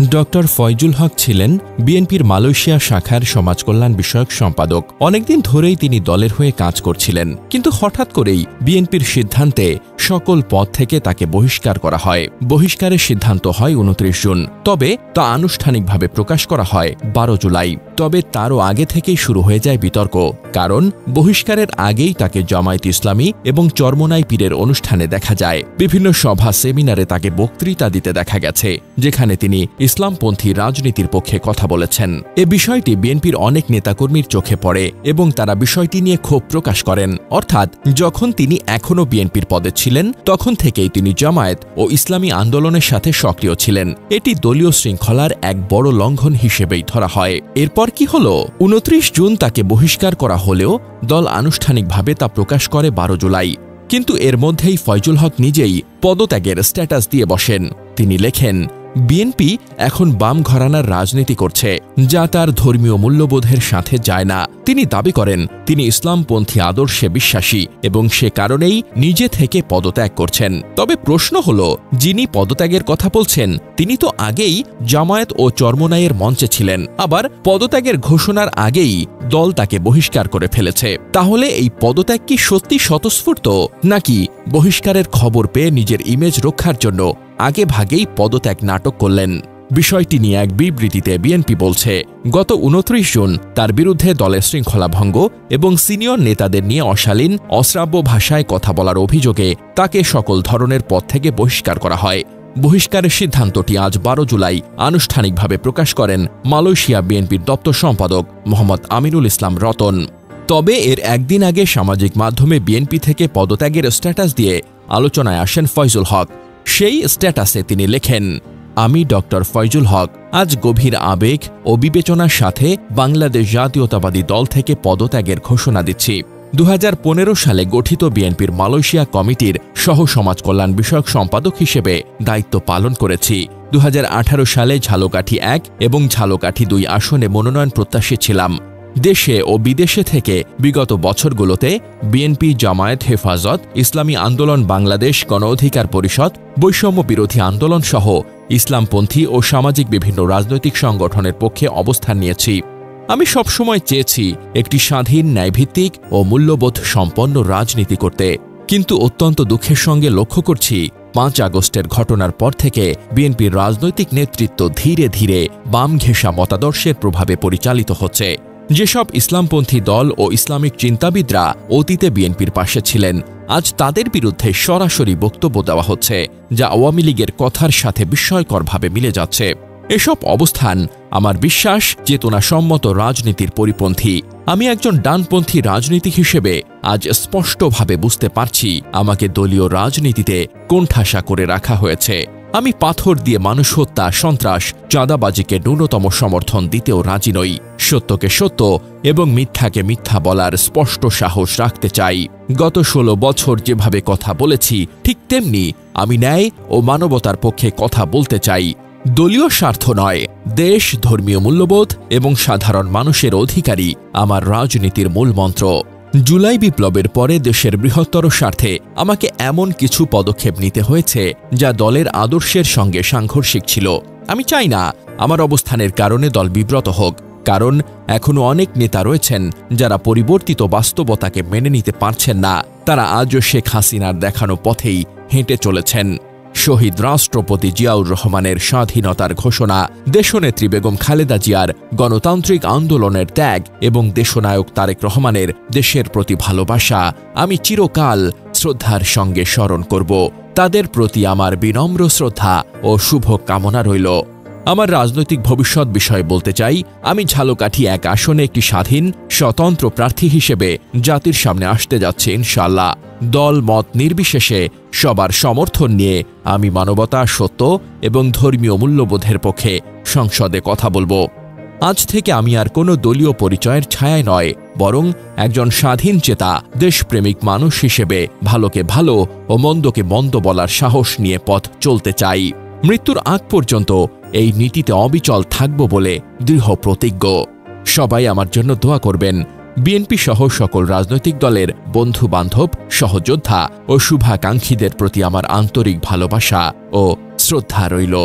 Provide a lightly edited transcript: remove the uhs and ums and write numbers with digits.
Doctor Faizul হক ছিলেন বিএনপির Malaysia শাখার সমাজকল্যাণ বিষয়ক সম্পাদক। অনেকদিন ধরেই তিনি দলের হয়ে কাজ করছিলেন, কিন্তু হঠাৎ করেই বিএনপির সিদ্ধান্তে সকল পদ থেকে তাকে বহিষ্কার করা হয়। বহিষ্কারের সিদ্ধান্ত হয় ২৯ জুন, তবে তা আনুষ্ঠানিকভাবে প্রকাশ করা হয় ১২ জুলাই। তবে তারও আগে থেকেই শুরু হয়ে যায় বিতর্ক, কারণ বহিষ্কারের আগেই তাকে জামায়াত ইসলামী এবং চরমোনাই পীরের অনুষ্ঠানে দেখা যায়। বিভিন্ন সভা সেমিনারে তাকে বক্তৃতা দিতে দেখা গেছে, যেখানে তিনি ইসলামপন্থী রাজনীতির পক্ষে কথা বলেছেন। এ বিষয়টি বিএনপির অনেক নেতাকর্মীর চোখে পড়ে এবং তারা বিষয়টি নিয়ে ক্ষোভ প্রকাশ করেন। অর্থাৎ যখন তিনি এখনও বিএনপির পদে ছিলেন, তখন থেকেই তিনি জামায়াত ও ইসলামী আন্দোলনের সাথে সক্রিয় ছিলেন। এটি দলীয় শৃঙ্খলার এক বড় লঙ্ঘন হিসেবেই ধরা হয়। এরপর কি হল? ২৯ জুন তাকে বহিষ্কার করা হলেও দল আনুষ্ঠানিকভাবে তা প্রকাশ করে ১২ জুলাই। কিন্তু এর মধ্যেই ফয়জুল হক নিজেই পদত্যাগের স্ট্যাটাস দিয়ে বসেন। তিনি লেখেন, বিএনপি এখন বাম ঘরানার রাজনীতি করছে, যা তার ধর্মীয় মূল্যবোধের সাথে যায় না। তিনি দাবি করেন তিনি ইসলামপন্থী আদর্শে বিশ্বাসী এবং সে কারণেই নিজে থেকে পদত্যাগ করছেন। তবে প্রশ্ন হল, যিনি পদত্যাগের কথা বলছেন তিনি তো আগেই জামায়াত ও চরমোনাইয়ের মঞ্চে ছিলেন, আবার পদত্যাগের ঘোষণার আগেই দল তাকে বহিষ্কার করে ফেলেছে। তাহলে এই পদত্যাগ কি সত্যি স্বতঃস্ফূর্ত, নাকি বহিষ্কারের খবর পেয়ে নিজের ইমেজ রক্ষার জন্য আগে ভাগেই পদত্যাগ নাটক করলেন? বিষয়টি নিয়ে এক বিবৃতিতে বিএনপি বলছে, গত ২৯ জুন তার বিরুদ্ধে দলের শৃঙ্খলা ভঙ্গ এবং সিনিয়র নেতাদের নিয়ে অশালীন অশ্রাব্য ভাষায় কথা বলার অভিযোগে তাকে সকল ধরনের পদ থেকে বহিষ্কার করা হয়। বহিষ্কারের সিদ্ধান্তটি আজ ১২ জুলাই আনুষ্ঠানিকভাবে প্রকাশ করেন মালয়েশিয়া বিএনপির দপ্তর সম্পাদক মোহাম্মদ আমিনুল ইসলাম রতন। তবে এর একদিন আগে সামাজিক মাধ্যমে বিএনপি থেকে পদত্যাগের স্ট্যাটাস দিয়ে আলোচনায় আসেন ফয়জুল হক। সেই স্ট্যাটাসে তিনি লেখেন, আমি ডক্টর ফয়জুল হক আজ গভীর আবেগ ও বিবেচনার সাথে বাংলাদেশ জাতীয়তাবাদী দল থেকে পদত্যাগের ঘোষণা দিচ্ছি। ২০১৫ সালে গঠিত বিএনপির মালয়েশিয়া কমিটির সহ সমাজ কল্যাণ বিষয়ক সম্পাদক হিসেবে দায়িত্ব পালন করেছি। ২০১৮ সালে ঝালকাঠি ১ এবং ঝালকাঠি ২ আসনে মনোনয়ন প্রত্যাশী ছিলাম। দেশে ও বিদেশে থেকে বিগত বছরগুলোতে বিএনপি, জামায়াত, হেফাজত, ইসলামী আন্দোলন বাংলাদেশ, গণ অধিকার পরিষদ, বৈষম্য বিরোধী আন্দোলন সহ ইসলামপন্থী ও সামাজিক বিভিন্ন রাজনৈতিক সংগঠনের পক্ষে অবস্থান নিয়েছি। আমি সবসময় চেয়েছি একটি স্বাধীন, ন্যায়ভিত্তিক ও মূল্যবোধ সম্পন্ন রাজনীতি করতে, কিন্তু অত্যন্ত দুঃখের সঙ্গে লক্ষ্য করছি ৫ আগস্টের ঘটনার পর থেকে বিএনপির রাজনৈতিক নেতৃত্ব ধীরে ধীরে বাম ঘেঁষা মতাদর্শের প্রভাবে পরিচালিত হচ্ছে। যেসব ইসলামপন্থী দল ও ইসলামিক চিন্তাবিদরা অতীতে বিএনপির পাশে ছিলেন, আজ তাদের বিরুদ্ধে সরাসরি বক্তব্য দেওয়া হচ্ছে, যা আওয়ামী লীগের কথার সাথে বিস্ময়করভাবে মিলে যাচ্ছে। এসব অবস্থান আমার বিশ্বাস চেতনাসম্মত রাজনীতির পরিপন্থী। আমি একজন ডানপন্থী রাজনীতিক হিসেবে আজ স্পষ্টভাবে বুঝতে পারছি আমাকে দলীয় রাজনীতিতে কোণঠাসা করে রাখা হয়েছে। আমি পাথর দিয়ে মানুষ হত্যা, সন্ত্রাস, চাঁদাবাজিকে ন্যূনতম সমর্থন দিতেও রাজি নই। সত্যকে সত্য এবং মিথ্যাকে মিথ্যা বলার স্পষ্ট সাহস রাখতে চাই। গত ১৬ বছর যেভাবে কথা বলেছি, ঠিক তেমনি আমি ন্যায় ও মানবতার পক্ষে কথা বলতে চাই। দলীয় স্বার্থ নয়, দেশ, ধর্মীয় মূল্যবোধ এবং সাধারণ মানুষের অধিকারই আমার রাজনীতির মূল মন্ত্র। জুলাই বিপ্লবের পরে দেশের বৃহত্তর স্বার্থে আমাকে এমন কিছু পদক্ষেপ নিতে হয়েছে যা দলের আদর্শের সঙ্গে সাংঘর্ষিক ছিল। আমি চাই না আমার অবস্থানের কারণে দল বিব্রত হোক, কারণ এখনো অনেক নেতা রয়েছেন যারা পরিবর্তিত বাস্তবতাকে মেনে নিতে পারছেন না। তারা আজও শেখ হাসিনার দেখানো পথেই হেঁটে চলেছেন। শহীদ রাষ্ট্রপতি জিয়াউর রহমানের স্বাধীনতার ঘোষণা, দেশনেত্রী বেগম খালেদা জিয়ার গণতান্ত্রিক আন্দোলনের ত্যাগ এবং দেশনায়ক তারেক রহমানের দেশের প্রতি ভালোবাসা আমি চিরকাল শ্রদ্ধার সঙ্গে স্মরণ করব। তাদের প্রতি আমার বিনম্র শ্রদ্ধা ও শুভ কামনা রইল। আমার রাজনৈতিক ভবিষ্যৎ বিষয়ে বলতে চাই, আমি ঝালকাঠি ১ আসনে একটি স্বাধীন, স্বতন্ত্র প্রার্থী হিসেবে জাতির সামনে আসতে যাচ্ছি ইনশাআল্লাহ। দল মত নির্বিশেষে সবার সমর্থন নিয়ে আমি মানবতা, সত্য এবং ধর্মীয় মূল্যবোধের পক্ষে সংসদে কথা বলবো। আজ থেকে আমি আর কোনো দলীয় পরিচয়ের ছায়ায় নয়, বরং একজন স্বাধীন চেতা, দেশপ্রেমিক মানুষ হিসেবে ভালোকে ভালো ও মন্দকে মন্দ বলার সাহস নিয়ে পথ চলতে চাই। মৃত্যুর আগ পর্যন্ত এই নীতিতে অবিচল থাকব বলে দৃঢ় প্রতিজ্ঞ। সবাই আমার জন্য দোয়া করবেন। বিএনপি সহ সকল রাজনৈতিক দলের বন্ধু বান্ধব, সহযোদ্ধা ও শুভাকাঙ্ক্ষীদের প্রতি আমার আন্তরিক ভালোবাসা ও শ্রদ্ধা রইল।